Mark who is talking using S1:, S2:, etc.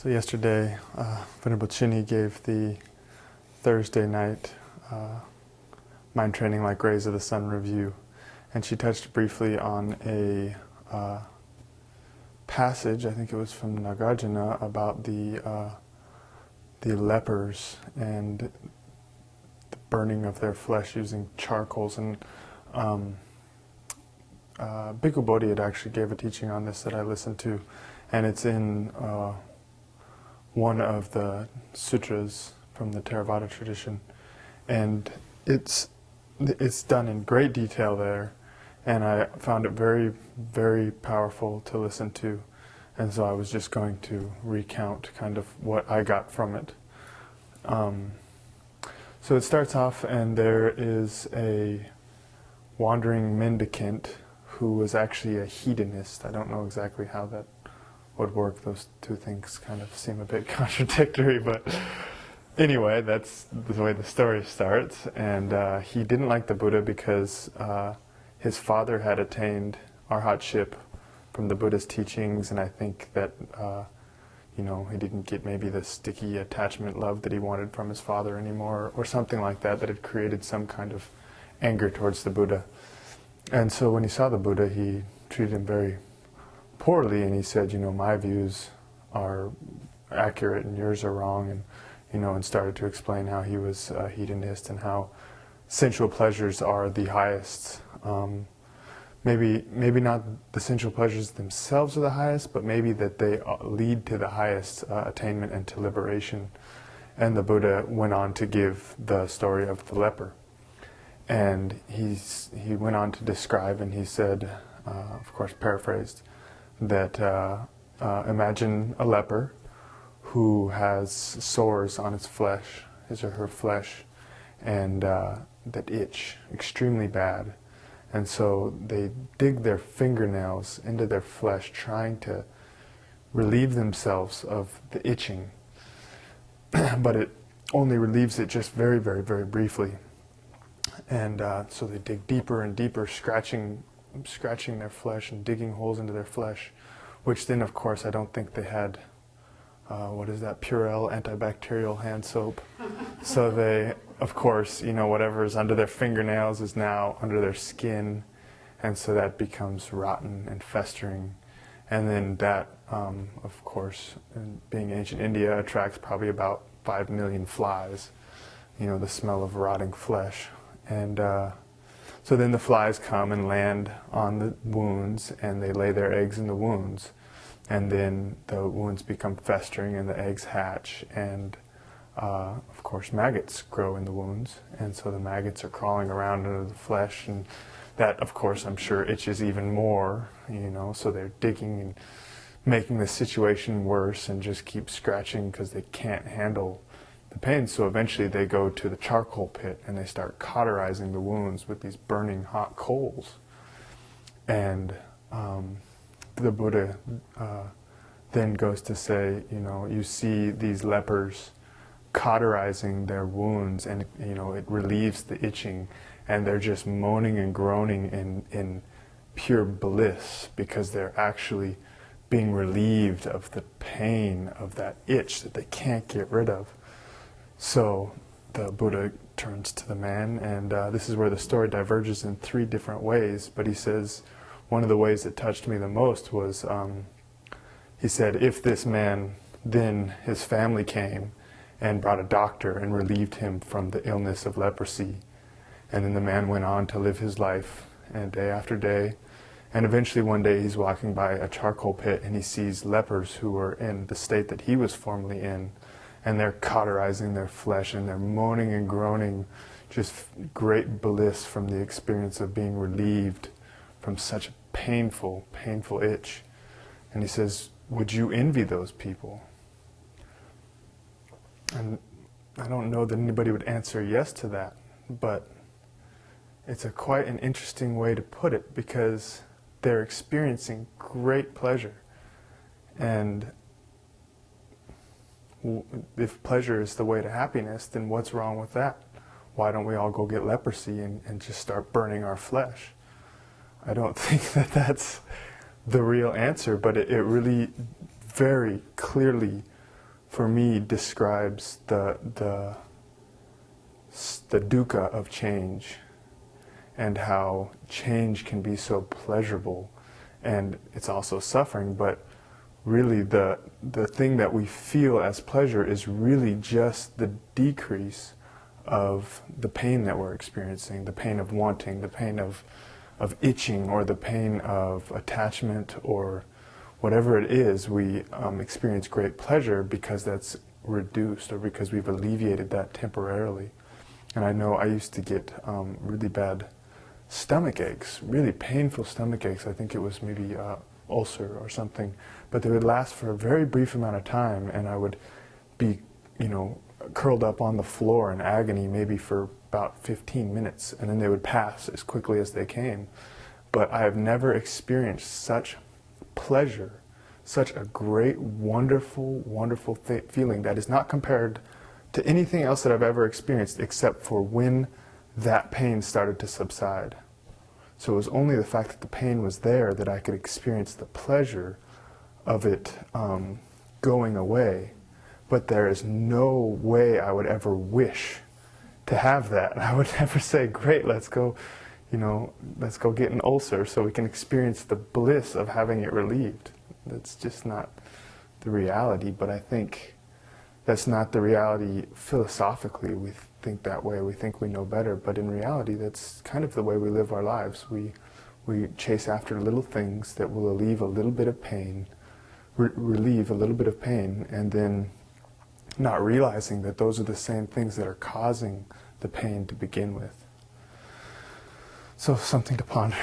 S1: So yesterday, Venerable Chini gave the Thursday night Mind Training Like Rays of the Sun review, and she touched briefly on a passage, I think it was from Nagarjuna, about the lepers and the burning of their flesh using charcoals. And Bhikkhu Bodhi had actually gave a teaching on this that I listened to, and it's in one of the sutras from the Theravada tradition, and it's done in great detail there, and I found it very, very powerful to listen to, and so I was just going to recount kind of what I got from it. So it starts off, and there is a wandering mendicant who was actually a hedonist. I don't know exactly how that would work. Those two things kind of seem a bit contradictory, but anyway, that's the way the story starts. And he didn't like the Buddha because his father had attained arhatship from the Buddha's teachings, and I think that he didn't get maybe the sticky attachment love that he wanted from his father anymore, or something like that, that had created some kind of anger towards the Buddha. And so when he saw the Buddha, he treated him very poorly, and he said, my views are accurate and yours are wrong, and started to explain how he was a hedonist and how sensual pleasures are the highest. Maybe not the sensual pleasures themselves are the highest, but maybe that they lead to the highest attainment and to liberation. And the Buddha went on to give the story of the leper. And he went on to describe, and he said, of course paraphrased, that imagine a leper who has sores on his flesh, his or her flesh, and that itch extremely bad. And so they dig their fingernails into their flesh, trying to relieve themselves of the itching. But it only relieves it just very, very, very briefly. And so they dig deeper and deeper, scratching their flesh and digging holes into their flesh, which then, of course, I don't think they had, Purell antibacterial hand soap. So they, of course, whatever is under their fingernails is now under their skin, and so that becomes rotten and festering. And then that, of course, being ancient India, attracts probably about 5 million flies, the smell of rotting flesh. And so then the flies come and land on the wounds, and they lay their eggs in the wounds. And then the wounds become festering, and the eggs hatch. And of course, maggots grow in the wounds. And so the maggots are crawling around under the flesh. And that, of course, I'm sure itches even more, So they're digging and making the situation worse and just keep scratching because they can't handle the pain. So eventually they go to the charcoal pit and they start cauterizing the wounds with these burning hot coals. And the Buddha then goes to say, you see these lepers cauterizing their wounds, and it relieves the itching, and they're just moaning and groaning in pure bliss because they're actually being relieved of the pain of that itch that they can't get rid of. So the Buddha turns to the man, and this is where the story diverges in 3 different ways, but he says one of the ways that touched me the most was, he said, if this man, then his family came and brought a doctor and relieved him from the illness of leprosy, and then the man went on to live his life, and day after day, and eventually one day he's walking by a charcoal pit, and he sees lepers who were in the state that he was formerly in, and they're cauterizing their flesh, and they're moaning and groaning, just great bliss from the experience of being relieved from such a painful, painful itch. And he says, would you envy those people? And I don't know that anybody would answer yes to that, but it's quite an interesting way to put it, because they're experiencing great pleasure. And if pleasure is the way to happiness, then what's wrong with that? Why don't we all go get leprosy and just start burning our flesh? I don't think that that's the real answer, but it really very clearly for me, describes the dukkha of change, and how change can be so pleasurable, and it's also suffering, but really the thing that we feel as pleasure is really just the decrease of the pain that we're experiencing, the pain of wanting, the pain of itching, or the pain of attachment, or whatever it is. We experience great pleasure because that's reduced, or because we've alleviated that temporarily. And I know I used to get really bad stomach aches, really painful stomach aches. I think it was maybe ulcer or something, but they would last for a very brief amount of time, and I would be, curled up on the floor in agony maybe for about 15 minutes, and then they would pass as quickly as they came. But I have never experienced such pleasure, such a great, wonderful, wonderful feeling that is not compared to anything else that I've ever experienced, except for when that pain started to subside. So it was only the fact that the pain was there that I could experience the pleasure of it going away. But there is no way I would ever wish to have that. I would never say, great, let's go get an ulcer so we can experience the bliss of having it relieved. That's just not the reality, but I think that's not the reality philosophically. We think that way, we think we know better, but in reality that's kind of the way we live our lives. We chase after little things that will relieve a little bit of pain, and then not realizing that those are the same things that are causing the pain to begin with. So something to ponder.